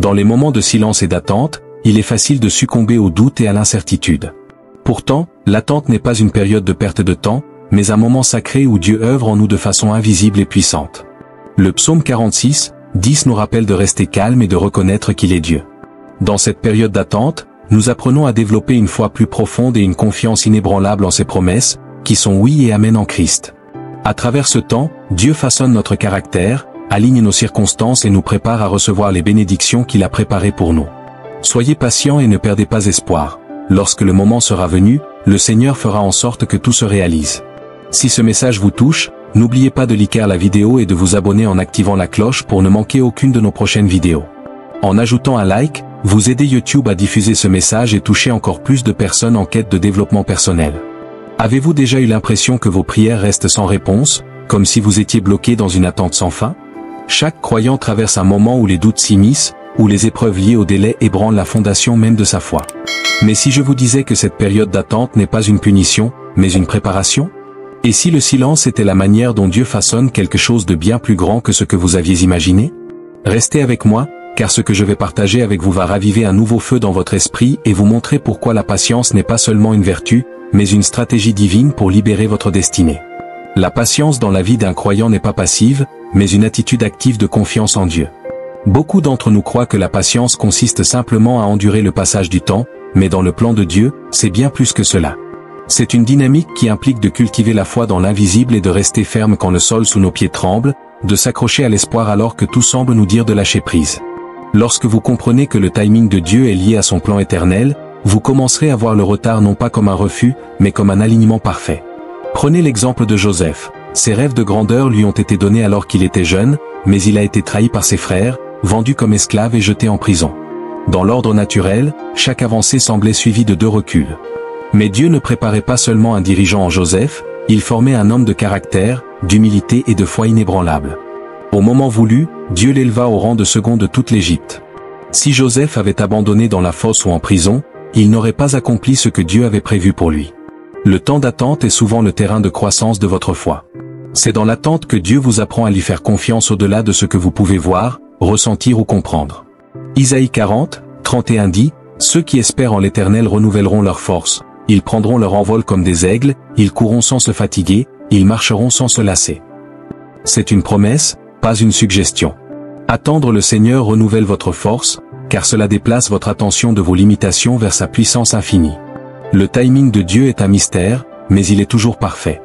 Dans les moments de silence et d'attente, il est facile de succomber au doute et à l'incertitude. Pourtant, l'attente n'est pas une période de perte de temps, mais un moment sacré où Dieu œuvre en nous de façon invisible et puissante. Le psaume 46, 10 nous rappelle de rester calme et de reconnaître qu'il est Dieu. Dans cette période d'attente, nous apprenons à développer une foi plus profonde et une confiance inébranlable en ses promesses, qui sont oui et amen en Christ. À travers ce temps, Dieu façonne notre caractère, aligne nos circonstances et nous prépare à recevoir les bénédictions qu'il a préparées pour nous. Soyez patients et ne perdez pas espoir. Lorsque le moment sera venu, le Seigneur fera en sorte que tout se réalise. Si ce message vous touche, n'oubliez pas de liker la vidéo et de vous abonner en activant la cloche pour ne manquer aucune de nos prochaines vidéos. En ajoutant un like, vous aidez YouTube à diffuser ce message et toucher encore plus de personnes en quête de développement personnel. Avez-vous déjà eu l'impression que vos prières restent sans réponse, comme si vous étiez bloqué dans une attente sans fin? Chaque croyant traverse un moment où les doutes s'immiscent, où les épreuves liées au délai ébranlent la fondation même de sa foi. Mais si je vous disais que cette période d'attente n'est pas une punition, mais une préparation? Et si le silence était la manière dont Dieu façonne quelque chose de bien plus grand que ce que vous aviez imaginé? Restez avec moi, car ce que je vais partager avec vous va raviver un nouveau feu dans votre esprit et vous montrer pourquoi la patience n'est pas seulement une vertu, mais une stratégie divine pour libérer votre destinée. La patience dans la vie d'un croyant n'est pas passive, mais une attitude active de confiance en Dieu. Beaucoup d'entre nous croient que la patience consiste simplement à endurer le passage du temps, mais dans le plan de Dieu, c'est bien plus que cela. C'est une dynamique qui implique de cultiver la foi dans l'invisible et de rester ferme quand le sol sous nos pieds tremble, de s'accrocher à l'espoir alors que tout semble nous dire de lâcher prise. Lorsque vous comprenez que le timing de Dieu est lié à son plan éternel, vous commencerez à voir le retard non pas comme un refus, mais comme un alignement parfait. Prenez l'exemple de Joseph. Ses rêves de grandeur lui ont été donnés alors qu'il était jeune, mais il a été trahi par ses frères, vendu comme esclave et jeté en prison. Dans l'ordre naturel, chaque avancée semblait suivie de 2 reculs. Mais Dieu ne préparait pas seulement un dirigeant en Joseph, il formait un homme de caractère, d'humilité et de foi inébranlable. Au moment voulu, Dieu l'éleva au rang de second de toute l'Égypte. Si Joseph avait abandonné dans la fosse ou en prison, il n'aurait pas accompli ce que Dieu avait prévu pour lui. Le temps d'attente est souvent le terrain de croissance de votre foi. C'est dans l'attente que Dieu vous apprend à lui faire confiance au-delà de ce que vous pouvez voir, ressentir ou comprendre. Isaïe 40, 31 dit, « Ceux qui espèrent en l'Éternel renouvelleront leurs forces, ils prendront leur envol comme des aigles, ils courront sans se fatiguer, ils marcheront sans se lasser. » C'est une promesse, pas une suggestion. Attendre le Seigneur renouvelle votre force, car cela déplace votre attention de vos limitations vers sa puissance infinie. Le timing de Dieu est un mystère, mais il est toujours parfait.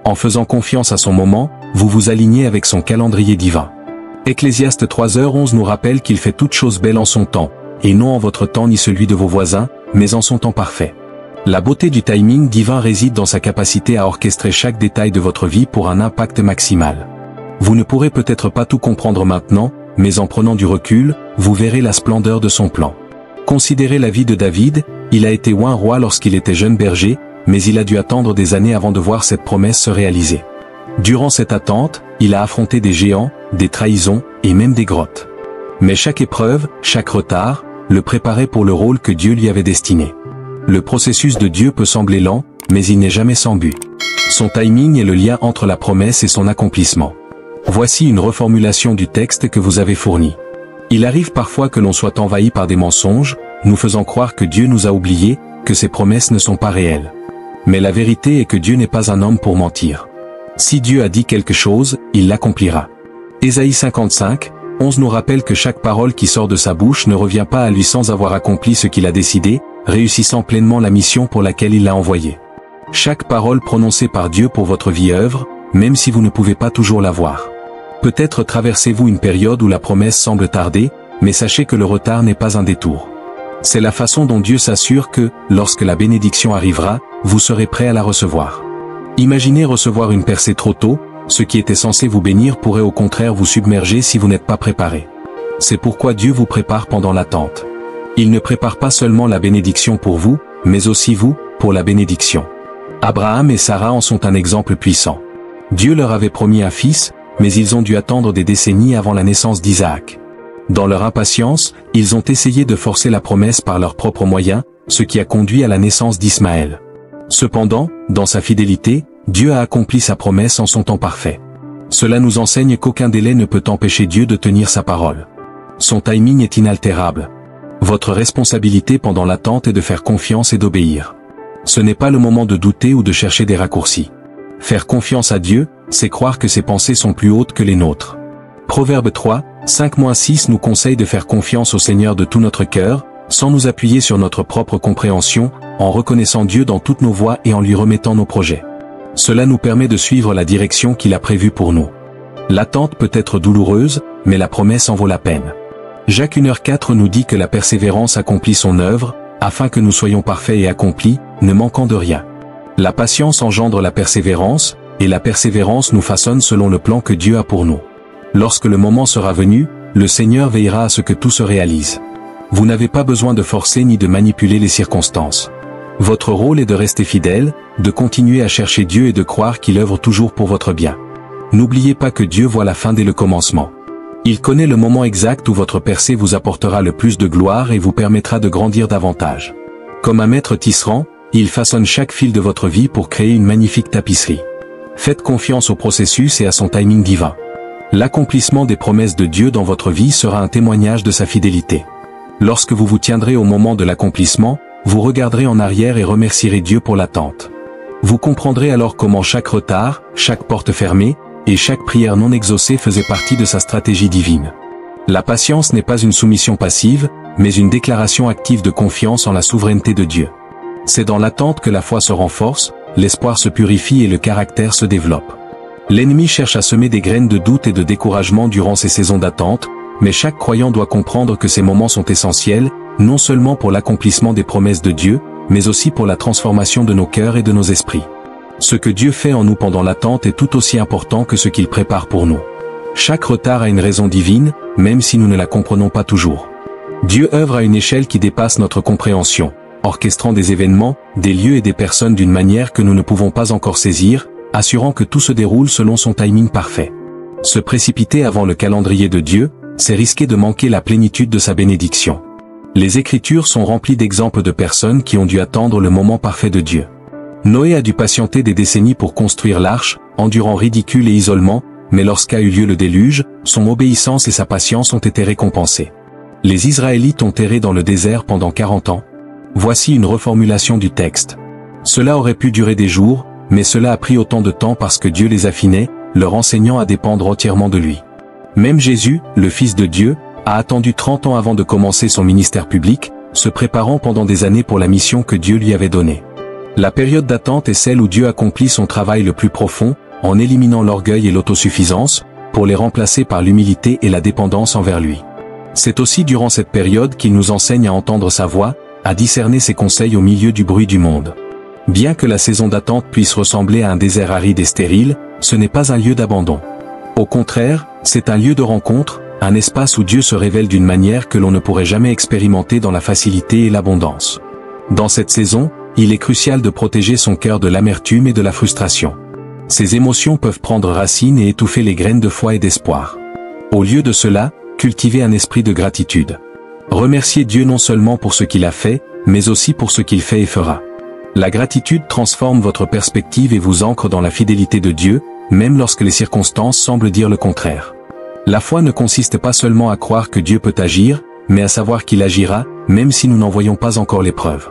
En faisant confiance à son moment, vous vous alignez avec son calendrier divin. Ecclésiaste 3h11 nous rappelle qu'il fait toutes choses belles en son temps, et non en votre temps ni celui de vos voisins, mais en son temps parfait. La beauté du timing divin réside dans sa capacité à orchestrer chaque détail de votre vie pour un impact maximal. Vous ne pourrez peut-être pas tout comprendre maintenant, mais en prenant du recul, vous verrez la splendeur de son plan. Considérez la vie de David, il a été oint roi lorsqu'il était jeune berger, mais il a dû attendre des années avant de voir cette promesse se réaliser. Durant cette attente, il a affronté des géants, des trahisons, et même des grottes. Mais chaque épreuve, chaque retard, le préparait pour le rôle que Dieu lui avait destiné. Le processus de Dieu peut sembler lent, mais il n'est jamais sans but. Son timing est le lien entre la promesse et son accomplissement. Voici une reformulation du texte que vous avez fourni. Il arrive parfois que l'on soit envahi par des mensonges, nous faisant croire que Dieu nous a oubliés, que ses promesses ne sont pas réelles. Mais la vérité est que Dieu n'est pas un homme pour mentir. Si Dieu a dit quelque chose, il l'accomplira. Ésaïe 55, 11 nous rappelle que chaque parole qui sort de sa bouche ne revient pas à lui sans avoir accompli ce qu'il a décidé, réussissant pleinement la mission pour laquelle il l'a envoyé. Chaque parole prononcée par Dieu pour votre vie œuvre, même si vous ne pouvez pas toujours la voir. Peut-être traversez-vous une période où la promesse semble tarder, mais sachez que le retard n'est pas un détour. C'est la façon dont Dieu s'assure que, lorsque la bénédiction arrivera, vous serez prêt à la recevoir. Imaginez recevoir une percée trop tôt, ce qui était censé vous bénir pourrait au contraire vous submerger si vous n'êtes pas préparé. C'est pourquoi Dieu vous prépare pendant l'attente. Il ne prépare pas seulement la bénédiction pour vous, mais aussi vous, pour la bénédiction. Abraham et Sarah en sont un exemple puissant. Dieu leur avait promis un fils, mais ils ont dû attendre des décennies avant la naissance d'Isaac. Dans leur impatience, ils ont essayé de forcer la promesse par leurs propres moyens, ce qui a conduit à la naissance d'Ismaël. Cependant, dans sa fidélité, Dieu a accompli sa promesse en son temps parfait. Cela nous enseigne qu'aucun délai ne peut empêcher Dieu de tenir sa parole. Son timing est inaltérable. Votre responsabilité pendant l'attente est de faire confiance et d'obéir. Ce n'est pas le moment de douter ou de chercher des raccourcis. Faire confiance à Dieu, c'est croire que ses pensées sont plus hautes que les nôtres. Proverbe 3, 5-6 nous conseille de faire confiance au Seigneur de tout notre cœur, sans nous appuyer sur notre propre compréhension, en reconnaissant Dieu dans toutes nos voies et en lui remettant nos projets. Cela nous permet de suivre la direction qu'il a prévue pour nous. L'attente peut être douloureuse, mais la promesse en vaut la peine. Jacques 1h4 nous dit que la persévérance accomplit son œuvre, afin que nous soyons parfaits et accomplis, ne manquant de rien. La patience engendre la persévérance, et la persévérance nous façonne selon le plan que Dieu a pour nous. Lorsque le moment sera venu, le Seigneur veillera à ce que tout se réalise. Vous n'avez pas besoin de forcer ni de manipuler les circonstances. Votre rôle est de rester fidèle, de continuer à chercher Dieu et de croire qu'il œuvre toujours pour votre bien. N'oubliez pas que Dieu voit la fin dès le commencement. Il connaît le moment exact où votre percée vous apportera le plus de gloire et vous permettra de grandir davantage. Comme un maître tisserand, il façonne chaque fil de votre vie pour créer une magnifique tapisserie. Faites confiance au processus et à son timing divin. L'accomplissement des promesses de Dieu dans votre vie sera un témoignage de sa fidélité. Lorsque vous vous tiendrez au moment de l'accomplissement, vous regarderez en arrière et remercierez Dieu pour l'attente. Vous comprendrez alors comment chaque retard, chaque porte fermée, et chaque prière non exaucée faisait partie de sa stratégie divine. La patience n'est pas une soumission passive, mais une déclaration active de confiance en la souveraineté de Dieu. C'est dans l'attente que la foi se renforce, l'espoir se purifie et le caractère se développe. L'ennemi cherche à semer des graines de doute et de découragement durant ces saisons d'attente, mais chaque croyant doit comprendre que ces moments sont essentiels, non seulement pour l'accomplissement des promesses de Dieu, mais aussi pour la transformation de nos cœurs et de nos esprits. Ce que Dieu fait en nous pendant l'attente est tout aussi important que ce qu'il prépare pour nous. Chaque retard a une raison divine, même si nous ne la comprenons pas toujours. Dieu œuvre à une échelle qui dépasse notre compréhension, orchestrant des événements, des lieux et des personnes d'une manière que nous ne pouvons pas encore saisir, assurant que tout se déroule selon son timing parfait. Se précipiter avant le calendrier de Dieu, c'est risquer de manquer la plénitude de sa bénédiction. Les Écritures sont remplies d'exemples de personnes qui ont dû attendre le moment parfait de Dieu. Noé a dû patienter des décennies pour construire l'arche, endurant ridicule et isolement, mais lorsqu'a eu lieu le déluge, son obéissance et sa patience ont été récompensées. Les Israélites ont erré dans le désert pendant 40 ans. Voici une reformulation du texte. Cela aurait pu durer des jours, mais cela a pris autant de temps parce que Dieu les affinait, leur enseignant à dépendre entièrement de lui. Même Jésus, le Fils de Dieu, a attendu 30 ans avant de commencer son ministère public, se préparant pendant des années pour la mission que Dieu lui avait donnée. La période d'attente est celle où Dieu accomplit son travail le plus profond, en éliminant l'orgueil et l'autosuffisance, pour les remplacer par l'humilité et la dépendance envers lui. C'est aussi durant cette période qu'il nous enseigne à entendre sa voix, à discerner ses conseils au milieu du bruit du monde. Bien que la saison d'attente puisse ressembler à un désert aride et stérile, ce n'est pas un lieu d'abandon. Au contraire, c'est un lieu de rencontre, un espace où Dieu se révèle d'une manière que l'on ne pourrait jamais expérimenter dans la facilité et l'abondance. Dans cette saison, il est crucial de protéger son cœur de l'amertume et de la frustration. Ces émotions peuvent prendre racine et étouffer les graines de foi et d'espoir. Au lieu de cela, cultivez un esprit de gratitude. Remerciez Dieu non seulement pour ce qu'il a fait, mais aussi pour ce qu'il fait et fera. La gratitude transforme votre perspective et vous ancre dans la fidélité de Dieu, même lorsque les circonstances semblent dire le contraire. La foi ne consiste pas seulement à croire que Dieu peut agir, mais à savoir qu'il agira, même si nous n'en voyons pas encore les preuves.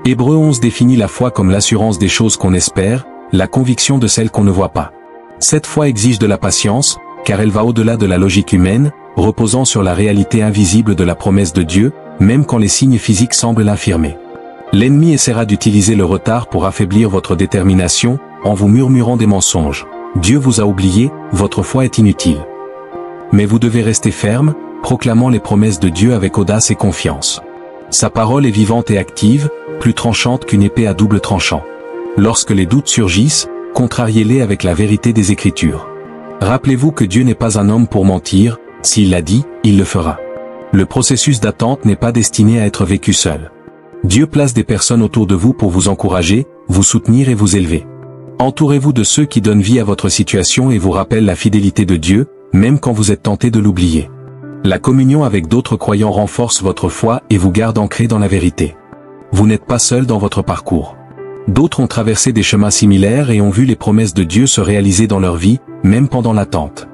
Hébreux 11 définit la foi comme l'assurance des choses qu'on espère, la conviction de celles qu'on ne voit pas. Cette foi exige de la patience, car elle va au-delà de la logique humaine, reposant sur la réalité invisible de la promesse de Dieu, même quand les signes physiques semblent l'infirmer. L'ennemi essaiera d'utiliser le retard pour affaiblir votre détermination, en vous murmurant des mensonges. Dieu vous a oublié, votre foi est inutile. Mais vous devez rester ferme, proclamant les promesses de Dieu avec audace et confiance. Sa parole est vivante et active, plus tranchante qu'une épée à double tranchant. Lorsque les doutes surgissent, contrariez-les avec la vérité des Écritures. Rappelez-vous que Dieu n'est pas un homme pour mentir, s'il l'a dit, il le fera. Le processus d'attente n'est pas destiné à être vécu seul. Dieu place des personnes autour de vous pour vous encourager, vous soutenir et vous élever. Entourez-vous de ceux qui donnent vie à votre situation et vous rappellent la fidélité de Dieu, même quand vous êtes tenté de l'oublier. La communion avec d'autres croyants renforce votre foi et vous garde ancré dans la vérité. Vous n'êtes pas seul dans votre parcours. D'autres ont traversé des chemins similaires et ont vu les promesses de Dieu se réaliser dans leur vie, même pendant l'attente.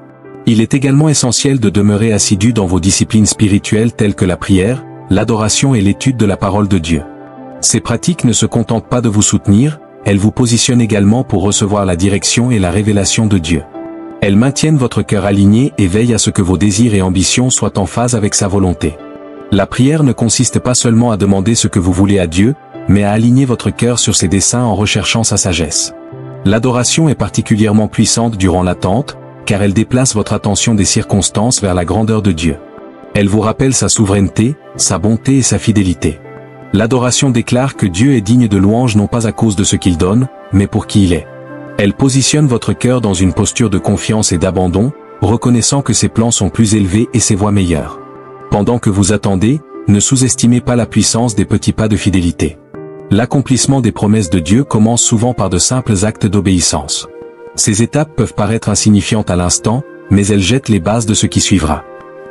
Il est également essentiel de demeurer assidu dans vos disciplines spirituelles telles que la prière, l'adoration et l'étude de la parole de Dieu. Ces pratiques ne se contentent pas de vous soutenir, elles vous positionnent également pour recevoir la direction et la révélation de Dieu. Elles maintiennent votre cœur aligné et veillent à ce que vos désirs et ambitions soient en phase avec sa volonté. La prière ne consiste pas seulement à demander ce que vous voulez à Dieu, mais à aligner votre cœur sur ses desseins en recherchant sa sagesse. L'adoration est particulièrement puissante durant l'attente, car elle déplace votre attention des circonstances vers la grandeur de Dieu. Elle vous rappelle sa souveraineté, sa bonté et sa fidélité. L'adoration déclare que Dieu est digne de louange non pas à cause de ce qu'il donne, mais pour qui il est. Elle positionne votre cœur dans une posture de confiance et d'abandon, reconnaissant que ses plans sont plus élevés et ses voies meilleures. Pendant que vous attendez, ne sous-estimez pas la puissance des petits pas de fidélité. L'accomplissement des promesses de Dieu commence souvent par de simples actes d'obéissance. Ces étapes peuvent paraître insignifiantes à l'instant, mais elles jettent les bases de ce qui suivra.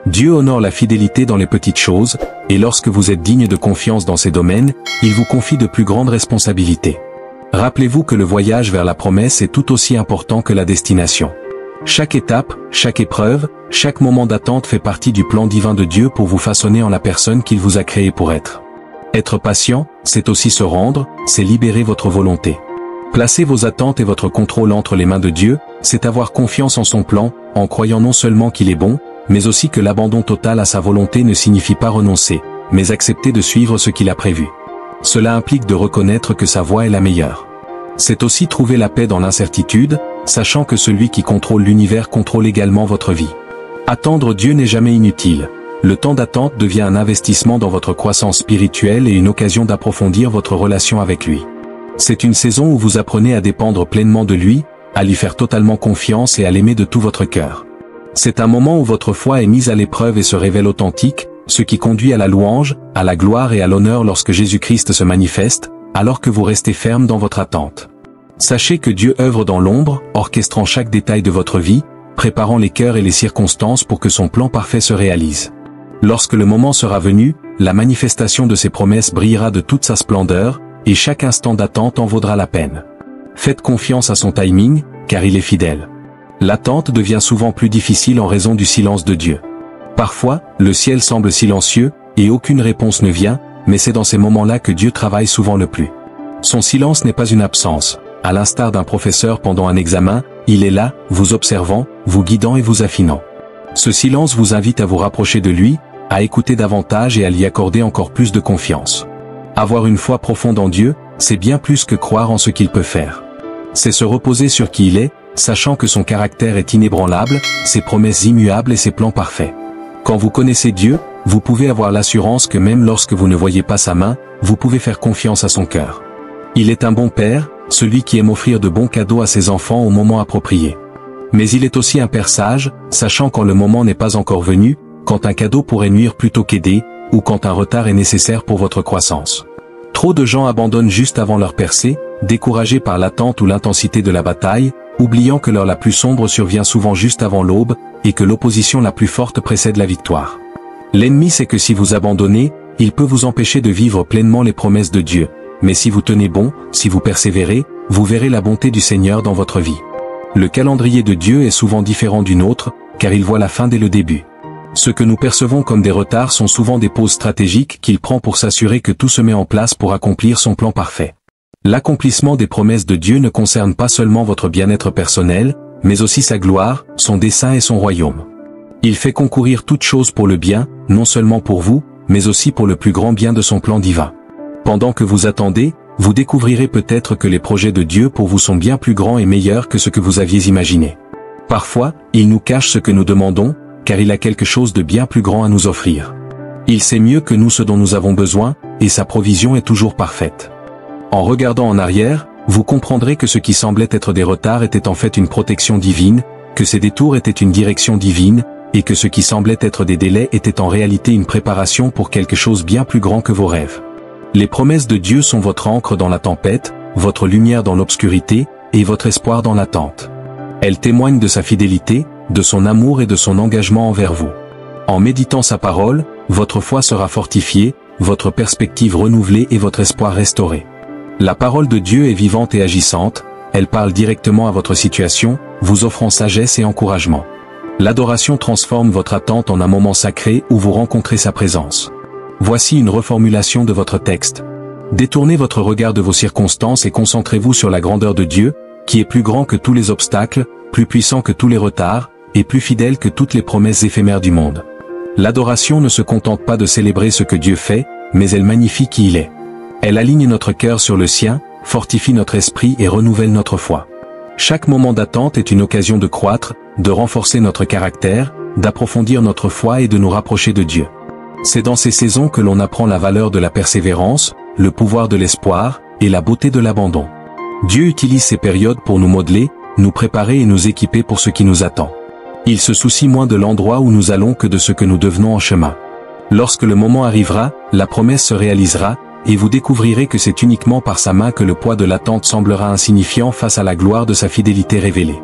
Dieu honore la fidélité dans les petites choses, et lorsque vous êtes digne de confiance dans ces domaines, il vous confie de plus grandes responsabilités. Rappelez-vous que le voyage vers la promesse est tout aussi important que la destination. Chaque étape, chaque épreuve, chaque moment d'attente fait partie du plan divin de Dieu pour vous façonner en la personne qu'il vous a créée pour être. Être patient, c'est aussi se rendre, c'est libérer votre volonté. Placer vos attentes et votre contrôle entre les mains de Dieu, c'est avoir confiance en son plan, en croyant non seulement qu'il est bon, mais aussi que l'abandon total à sa volonté ne signifie pas renoncer, mais accepter de suivre ce qu'il a prévu. Cela implique de reconnaître que sa voie est la meilleure. C'est aussi trouver la paix dans l'incertitude, sachant que celui qui contrôle l'univers contrôle également votre vie. Attendre Dieu n'est jamais inutile. Le temps d'attente devient un investissement dans votre croissance spirituelle et une occasion d'approfondir votre relation avec lui. C'est une saison où vous apprenez à dépendre pleinement de lui, à lui faire totalement confiance et à l'aimer de tout votre cœur. C'est un moment où votre foi est mise à l'épreuve et se révèle authentique, ce qui conduit à la louange, à la gloire et à l'honneur lorsque Jésus-Christ se manifeste, alors que vous restez ferme dans votre attente. Sachez que Dieu œuvre dans l'ombre, orchestrant chaque détail de votre vie, préparant les cœurs et les circonstances pour que son plan parfait se réalise. Lorsque le moment sera venu, la manifestation de ses promesses brillera de toute sa splendeur, et chaque instant d'attente en vaudra la peine. Faites confiance à son timing, car il est fidèle. L'attente devient souvent plus difficile en raison du silence de Dieu. Parfois, le ciel semble silencieux, et aucune réponse ne vient, mais c'est dans ces moments-là que Dieu travaille souvent le plus. Son silence n'est pas une absence. À l'instar d'un professeur pendant un examen, il est là, vous observant, vous guidant et vous affinant. Ce silence vous invite à vous rapprocher de lui, à écouter davantage et à lui accorder encore plus de confiance. Avoir une foi profonde en Dieu, c'est bien plus que croire en ce qu'il peut faire. C'est se reposer sur qui il est, sachant que son caractère est inébranlable, ses promesses immuables et ses plans parfaits. Quand vous connaissez Dieu, vous pouvez avoir l'assurance que même lorsque vous ne voyez pas sa main, vous pouvez faire confiance à son cœur. Il est un bon père, celui qui aime offrir de bons cadeaux à ses enfants au moment approprié. Mais il est aussi un père sage, sachant quand le moment n'est pas encore venu, quand un cadeau pourrait nuire plutôt qu'aider, ou quand un retard est nécessaire pour votre croissance. Trop de gens abandonnent juste avant leur percée, découragés par l'attente ou l'intensité de la bataille, oubliant que l'heure la plus sombre survient souvent juste avant l'aube, et que l'opposition la plus forte précède la victoire. L'ennemi sait que si vous abandonnez, il peut vous empêcher de vivre pleinement les promesses de Dieu, mais si vous tenez bon, si vous persévérez, vous verrez la bonté du Seigneur dans votre vie. Le calendrier de Dieu est souvent différent du nôtre, car il voit la fin dès le début. Ce que nous percevons comme des retards sont souvent des pauses stratégiques qu'il prend pour s'assurer que tout se met en place pour accomplir son plan parfait. L'accomplissement des promesses de Dieu ne concerne pas seulement votre bien-être personnel, mais aussi sa gloire, son dessein et son royaume. Il fait concourir toutes choses pour le bien, non seulement pour vous, mais aussi pour le plus grand bien de son plan divin. Pendant que vous attendez, vous découvrirez peut-être que les projets de Dieu pour vous sont bien plus grands et meilleurs que ce que vous aviez imaginé. Parfois, il nous cache ce que nous demandons, car il a quelque chose de bien plus grand à nous offrir. Il sait mieux que nous ce dont nous avons besoin, et sa provision est toujours parfaite. En regardant en arrière, vous comprendrez que ce qui semblait être des retards était en fait une protection divine, que ces détours étaient une direction divine, et que ce qui semblait être des délais était en réalité une préparation pour quelque chose bien plus grand que vos rêves. Les promesses de Dieu sont votre encre dans la tempête, votre lumière dans l'obscurité, et votre espoir dans l'attente. Elles témoignent de sa fidélité, de son amour et de son engagement envers vous. En méditant sa parole, votre foi sera fortifiée, votre perspective renouvelée et votre espoir restauré. La parole de Dieu est vivante et agissante, elle parle directement à votre situation, vous offrant sagesse et encouragement. L'adoration transforme votre attente en un moment sacré où vous rencontrez sa présence. Voici une reformulation de votre texte. Détournez votre regard de vos circonstances et concentrez-vous sur la grandeur de Dieu, qui est plus grand que tous les obstacles, plus puissant que tous les retards, et plus fidèle que toutes les promesses éphémères du monde. L'adoration ne se contente pas de célébrer ce que Dieu fait, mais elle magnifie qui il est. Elle aligne notre cœur sur le sien, fortifie notre esprit et renouvelle notre foi. Chaque moment d'attente est une occasion de croître, de renforcer notre caractère, d'approfondir notre foi et de nous rapprocher de Dieu. C'est dans ces saisons que l'on apprend la valeur de la persévérance, le pouvoir de l'espoir, et la beauté de l'abandon. Dieu utilise ces périodes pour nous modeler, nous préparer et nous équiper pour ce qui nous attend. Il se soucie moins de l'endroit où nous allons que de ce que nous devenons en chemin. Lorsque le moment arrivera, la promesse se réalisera, et vous découvrirez que c'est uniquement par sa main que le poids de l'attente semblera insignifiant face à la gloire de sa fidélité révélée.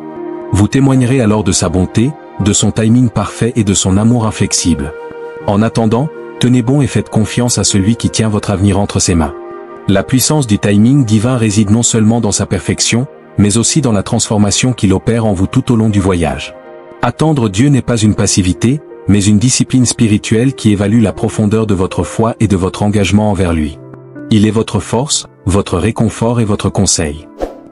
Vous témoignerez alors de sa bonté, de son timing parfait et de son amour inflexible. En attendant, tenez bon et faites confiance à celui qui tient votre avenir entre ses mains. La puissance du timing divin réside non seulement dans sa perfection, mais aussi dans la transformation qu'il opère en vous tout au long du voyage. Attendre Dieu n'est pas une passivité, mais une discipline spirituelle qui évalue la profondeur de votre foi et de votre engagement envers lui. Il est votre force, votre réconfort et votre conseil.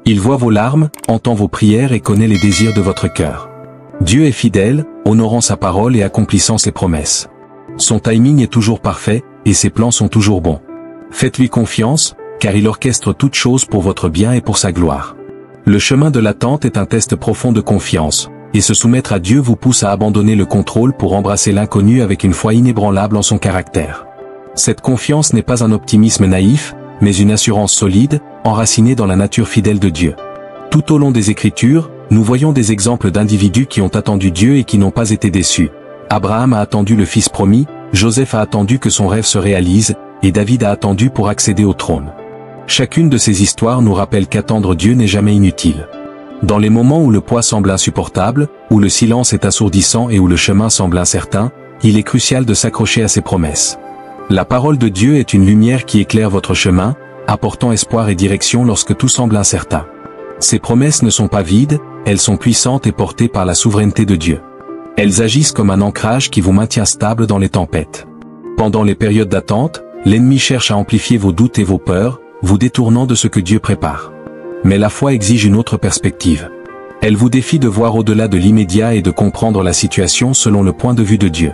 Il voit vos larmes, entend vos prières et connaît les désirs de votre cœur. Dieu est fidèle, honorant sa parole et accomplissant ses promesses. Son timing est toujours parfait, et ses plans sont toujours bons. Faites-lui confiance, car il orchestre toutes choses pour votre bien et pour sa gloire. Le chemin de l'attente est un test profond de confiance, et se soumettre à Dieu vous pousse à abandonner le contrôle pour embrasser l'inconnu avec une foi inébranlable en son caractère. Cette confiance n'est pas un optimisme naïf, mais une assurance solide, enracinée dans la nature fidèle de Dieu. Tout au long des Écritures, nous voyons des exemples d'individus qui ont attendu Dieu et qui n'ont pas été déçus. Abraham a attendu le fils promis, Joseph a attendu que son rêve se réalise, et David a attendu pour accéder au trône. Chacune de ces histoires nous rappelle qu'attendre Dieu n'est jamais inutile. Dans les moments où le poids semble insupportable, où le silence est assourdissant et où le chemin semble incertain, il est crucial de s'accrocher à ses promesses. La parole de Dieu est une lumière qui éclaire votre chemin, apportant espoir et direction lorsque tout semble incertain. Ces promesses ne sont pas vides, elles sont puissantes et portées par la souveraineté de Dieu. Elles agissent comme un ancrage qui vous maintient stable dans les tempêtes. Pendant les périodes d'attente, l'ennemi cherche à amplifier vos doutes et vos peurs, vous détournant de ce que Dieu prépare. Mais la foi exige une autre perspective. Elle vous défie de voir au-delà de l'immédiat et de comprendre la situation selon le point de vue de Dieu.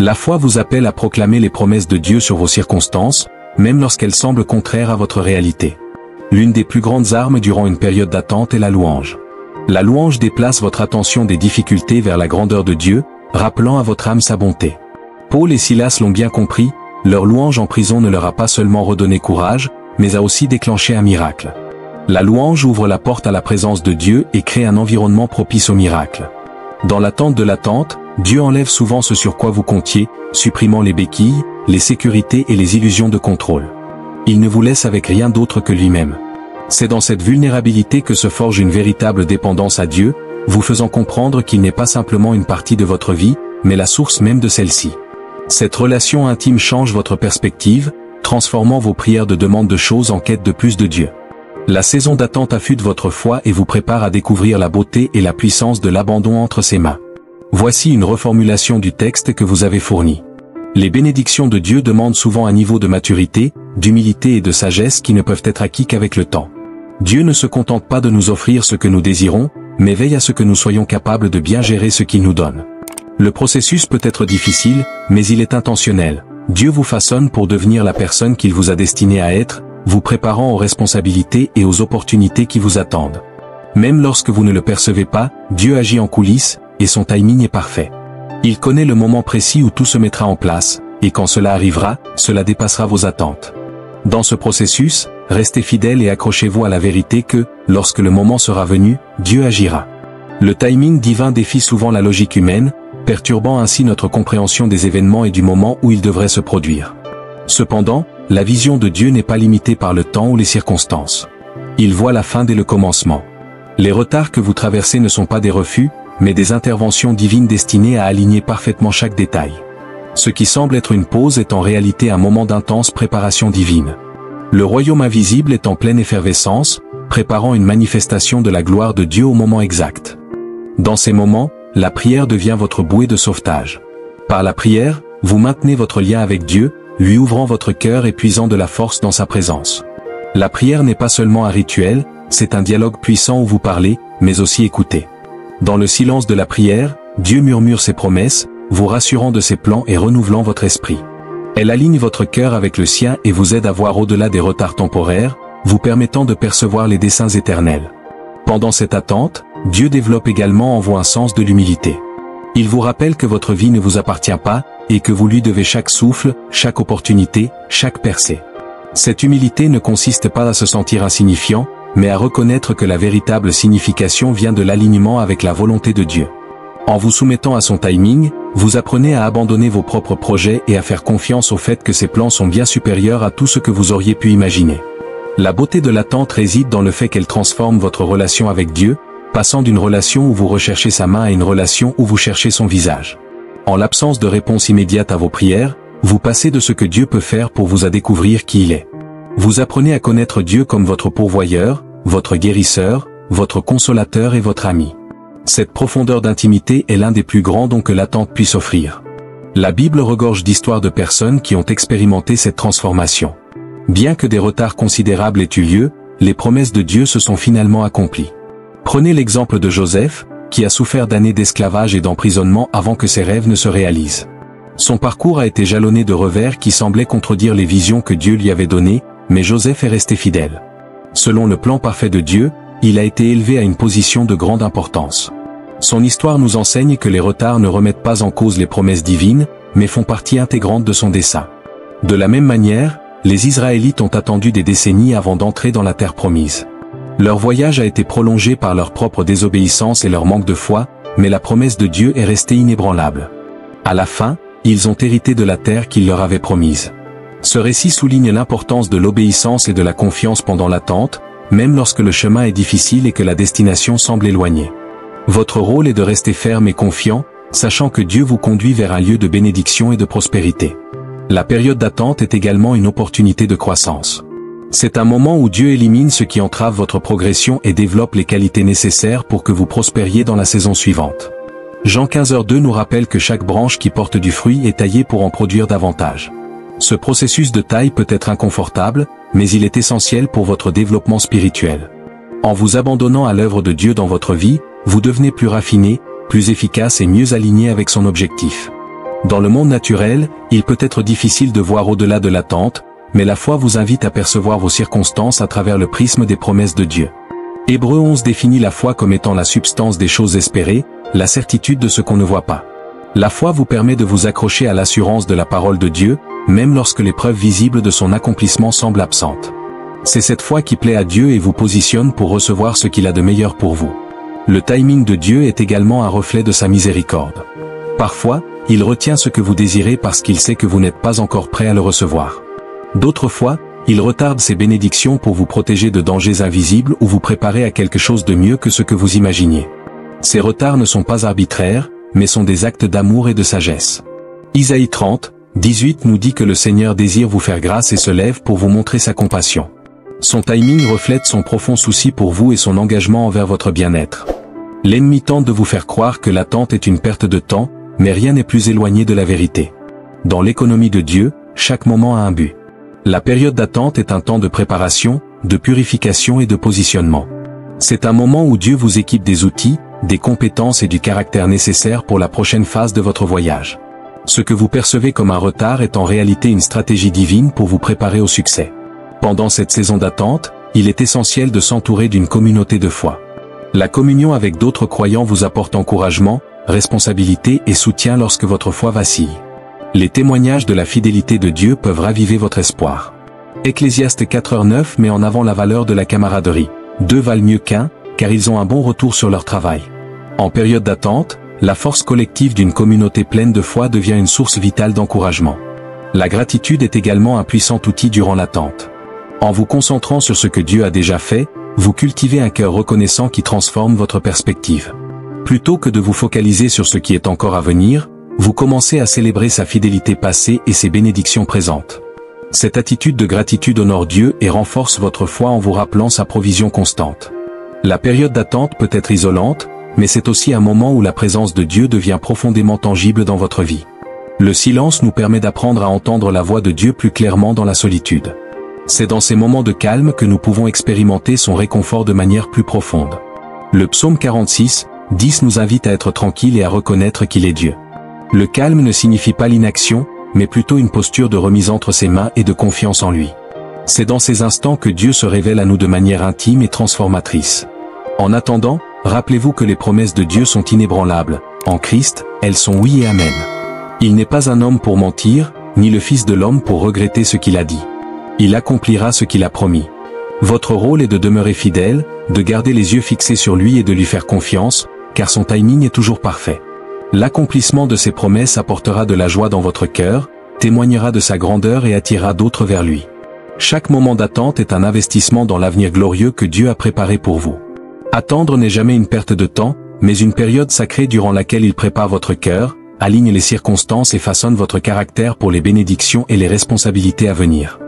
La foi vous appelle à proclamer les promesses de Dieu sur vos circonstances, même lorsqu'elles semblent contraires à votre réalité. L'une des plus grandes armes durant une période d'attente est la louange. La louange déplace votre attention des difficultés vers la grandeur de Dieu, rappelant à votre âme sa bonté. Paul et Silas l'ont bien compris, leur louange en prison ne leur a pas seulement redonné courage, mais a aussi déclenché un miracle. La louange ouvre la porte à la présence de Dieu et crée un environnement propice au miracle. Dans l'attente de l'attente, Dieu enlève souvent ce sur quoi vous comptiez, supprimant les béquilles, les sécurités et les illusions de contrôle. Il ne vous laisse avec rien d'autre que lui-même. C'est dans cette vulnérabilité que se forge une véritable dépendance à Dieu, vous faisant comprendre qu'il n'est pas simplement une partie de votre vie, mais la source même de celle-ci. Cette relation intime change votre perspective, transformant vos prières de demande de choses en quête de plus de Dieu. La saison d'attente affûte votre foi et vous prépare à découvrir la beauté et la puissance de l'abandon entre ses mains. Voici une reformulation du texte que vous avez fourni. Les bénédictions de Dieu demandent souvent un niveau de maturité, d'humilité et de sagesse qui ne peuvent être acquis qu'avec le temps. Dieu ne se contente pas de nous offrir ce que nous désirons, mais veille à ce que nous soyons capables de bien gérer ce qu'il nous donne. Le processus peut être difficile, mais il est intentionnel. Dieu vous façonne pour devenir la personne qu'il vous a destinée à être, vous préparant aux responsabilités et aux opportunités qui vous attendent. Même lorsque vous ne le percevez pas, Dieu agit en coulisses, et son timing est parfait. Il connaît le moment précis où tout se mettra en place, et quand cela arrivera, cela dépassera vos attentes. Dans ce processus, restez fidèles et accrochez-vous à la vérité que, lorsque le moment sera venu, Dieu agira. Le timing divin défie souvent la logique humaine, perturbant ainsi notre compréhension des événements et du moment où ils devraient se produire. Cependant, la vision de Dieu n'est pas limitée par le temps ou les circonstances. Il voit la fin dès le commencement. Les retards que vous traversez ne sont pas des refus, mais des interventions divines destinées à aligner parfaitement chaque détail. Ce qui semble être une pause est en réalité un moment d'intense préparation divine. Le royaume invisible est en pleine effervescence, préparant une manifestation de la gloire de Dieu au moment exact. Dans ces moments, la prière devient votre bouée de sauvetage. Par la prière, vous maintenez votre lien avec Dieu, lui ouvrant votre cœur et puisant de la force dans sa présence. La prière n'est pas seulement un rituel, c'est un dialogue puissant où vous parlez, mais aussi écoutez. Dans le silence de la prière, Dieu murmure ses promesses, vous rassurant de ses plans et renouvelant votre esprit. Elle aligne votre cœur avec le sien et vous aide à voir au-delà des retards temporaires, vous permettant de percevoir les desseins éternels. Pendant cette attente, Dieu développe également en vous un sens de l'humilité. Il vous rappelle que votre vie ne vous appartient pas, et que vous lui devez chaque souffle, chaque opportunité, chaque percée. Cette humilité ne consiste pas à se sentir insignifiant, mais à reconnaître que la véritable signification vient de l'alignement avec la volonté de Dieu. En vous soumettant à son timing, vous apprenez à abandonner vos propres projets et à faire confiance au fait que ses plans sont bien supérieurs à tout ce que vous auriez pu imaginer. La beauté de l'attente réside dans le fait qu'elle transforme votre relation avec Dieu, passant d'une relation où vous recherchez sa main à une relation où vous cherchez son visage. En l'absence de réponse immédiate à vos prières, vous passez de ce que Dieu peut faire pour vous à découvrir qui il est. Vous apprenez à connaître Dieu comme votre pourvoyeur, votre guérisseur, votre consolateur et votre ami. Cette profondeur d'intimité est l'un des plus grands dons que l'attente puisse offrir. La Bible regorge d'histoires de personnes qui ont expérimenté cette transformation. Bien que des retards considérables aient eu lieu, les promesses de Dieu se sont finalement accomplies. Prenez l'exemple de Joseph, qui a souffert d'années d'esclavage et d'emprisonnement avant que ses rêves ne se réalisent. Son parcours a été jalonné de revers qui semblaient contredire les visions que Dieu lui avait données, mais Joseph est resté fidèle. Selon le plan parfait de Dieu, il a été élevé à une position de grande importance. Son histoire nous enseigne que les retards ne remettent pas en cause les promesses divines, mais font partie intégrante de son dessein. De la même manière, les Israélites ont attendu des décennies avant d'entrer dans la terre promise. Leur voyage a été prolongé par leur propre désobéissance et leur manque de foi, mais la promesse de Dieu est restée inébranlable. À la fin, ils ont hérité de la terre qu'il leur avait promise. Ce récit souligne l'importance de l'obéissance et de la confiance pendant l'attente, même lorsque le chemin est difficile et que la destination semble éloignée. Votre rôle est de rester ferme et confiant, sachant que Dieu vous conduit vers un lieu de bénédiction et de prospérité. La période d'attente est également une opportunité de croissance. C'est un moment où Dieu élimine ce qui entrave votre progression et développe les qualités nécessaires pour que vous prospériez dans la saison suivante. Jean 15h2 nous rappelle que chaque branche qui porte du fruit est taillée pour en produire davantage. Ce processus de taille peut être inconfortable, mais il est essentiel pour votre développement spirituel. En vous abandonnant à l'œuvre de Dieu dans votre vie, vous devenez plus raffiné, plus efficace et mieux aligné avec son objectif. Dans le monde naturel, il peut être difficile de voir au-delà de l'attente, mais la foi vous invite à percevoir vos circonstances à travers le prisme des promesses de Dieu. Hébreux 11 définit la foi comme étant la substance des choses espérées, la certitude de ce qu'on ne voit pas. La foi vous permet de vous accrocher à l'assurance de la parole de Dieu, même lorsque les preuves visibles de son accomplissement semblent absentes. C'est cette foi qui plaît à Dieu et vous positionne pour recevoir ce qu'il a de meilleur pour vous. Le timing de Dieu est également un reflet de sa miséricorde. Parfois, il retient ce que vous désirez parce qu'il sait que vous n'êtes pas encore prêt à le recevoir. D'autres fois, il retarde ses bénédictions pour vous protéger de dangers invisibles ou vous préparer à quelque chose de mieux que ce que vous imaginiez. Ces retards ne sont pas arbitraires, mais sont des actes d'amour et de sagesse. Isaïe 30, 18 nous dit que le Seigneur désire vous faire grâce et se lève pour vous montrer sa compassion. Son timing reflète son profond souci pour vous et son engagement envers votre bien-être. L'ennemi tente de vous faire croire que l'attente est une perte de temps, mais rien n'est plus éloigné de la vérité. Dans l'économie de Dieu, chaque moment a un but. La période d'attente est un temps de préparation, de purification et de positionnement. C'est un moment où Dieu vous équipe des outils, des compétences et du caractère nécessaires pour la prochaine phase de votre voyage. Ce que vous percevez comme un retard est en réalité une stratégie divine pour vous préparer au succès. Pendant cette saison d'attente, il est essentiel de s'entourer d'une communauté de foi. La communion avec d'autres croyants vous apporte encouragement, responsabilité et soutien lorsque votre foi vacille. Les témoignages de la fidélité de Dieu peuvent raviver votre espoir. Ecclésiaste 4h9 met en avant la valeur de la camaraderie. Deux valent mieux qu'un, car ils ont un bon retour sur leur travail. En période d'attente, la force collective d'une communauté pleine de foi devient une source vitale d'encouragement. La gratitude est également un puissant outil durant l'attente. En vous concentrant sur ce que Dieu a déjà fait, vous cultivez un cœur reconnaissant qui transforme votre perspective. Plutôt que de vous focaliser sur ce qui est encore à venir, vous commencez à célébrer sa fidélité passée et ses bénédictions présentes. Cette attitude de gratitude honore Dieu et renforce votre foi en vous rappelant sa provision constante. La période d'attente peut être isolante, mais c'est aussi un moment où la présence de Dieu devient profondément tangible dans votre vie. Le silence nous permet d'apprendre à entendre la voix de Dieu plus clairement dans la solitude. C'est dans ces moments de calme que nous pouvons expérimenter son réconfort de manière plus profonde. Le psaume 46, 10 nous invite à être tranquille et à reconnaître qu'il est Dieu. Le calme ne signifie pas l'inaction, mais plutôt une posture de remise entre ses mains et de confiance en lui. C'est dans ces instants que Dieu se révèle à nous de manière intime et transformatrice. En attendant, rappelez-vous que les promesses de Dieu sont inébranlables. En Christ, elles sont oui et amen. Il n'est pas un homme pour mentir, ni le Fils de l'homme pour regretter ce qu'il a dit. Il accomplira ce qu'il a promis. Votre rôle est de demeurer fidèle, de garder les yeux fixés sur lui et de lui faire confiance, car son timing est toujours parfait. L'accomplissement de ses promesses apportera de la joie dans votre cœur, témoignera de sa grandeur et attirera d'autres vers lui. Chaque moment d'attente est un investissement dans l'avenir glorieux que Dieu a préparé pour vous. Attendre n'est jamais une perte de temps, mais une période sacrée durant laquelle il prépare votre cœur, aligne les circonstances et façonne votre caractère pour les bénédictions et les responsabilités à venir.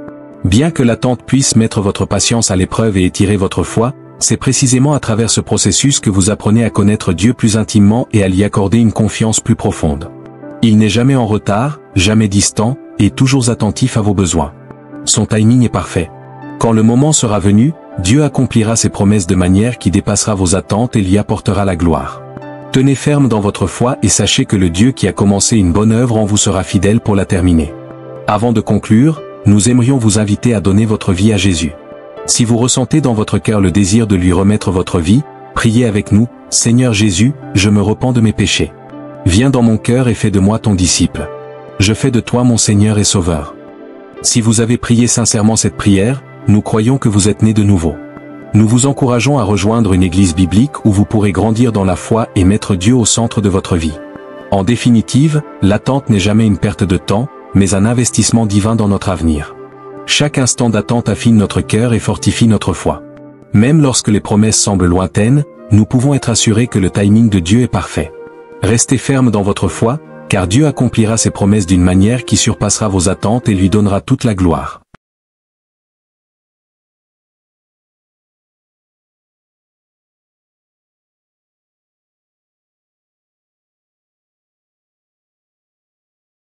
Bien que l'attente puisse mettre votre patience à l'épreuve et étirer votre foi, c'est précisément à travers ce processus que vous apprenez à connaître Dieu plus intimement et à lui accorder une confiance plus profonde. Il n'est jamais en retard, jamais distant, et toujours attentif à vos besoins. Son timing est parfait. Quand le moment sera venu, Dieu accomplira ses promesses de manière qui dépassera vos attentes et lui apportera la gloire. Tenez ferme dans votre foi et sachez que le Dieu qui a commencé une bonne œuvre en vous sera fidèle pour la terminer. Avant de conclure, nous aimerions vous inviter à donner votre vie à Jésus. Si vous ressentez dans votre cœur le désir de lui remettre votre vie, priez avec nous, « Seigneur Jésus, je me repens de mes péchés. Viens dans mon cœur et fais de moi ton disciple. Je fais de toi mon Seigneur et Sauveur. » Si vous avez prié sincèrement cette prière, nous croyons que vous êtes né de nouveau. Nous vous encourageons à rejoindre une église biblique où vous pourrez grandir dans la foi et mettre Dieu au centre de votre vie. En définitive, l'attente n'est jamais une perte de temps, mais un investissement divin dans notre avenir. Chaque instant d'attente affine notre cœur et fortifie notre foi. Même lorsque les promesses semblent lointaines, nous pouvons être assurés que le timing de Dieu est parfait. Restez ferme dans votre foi, car Dieu accomplira ses promesses d'une manière qui surpassera vos attentes et lui donnera toute la gloire.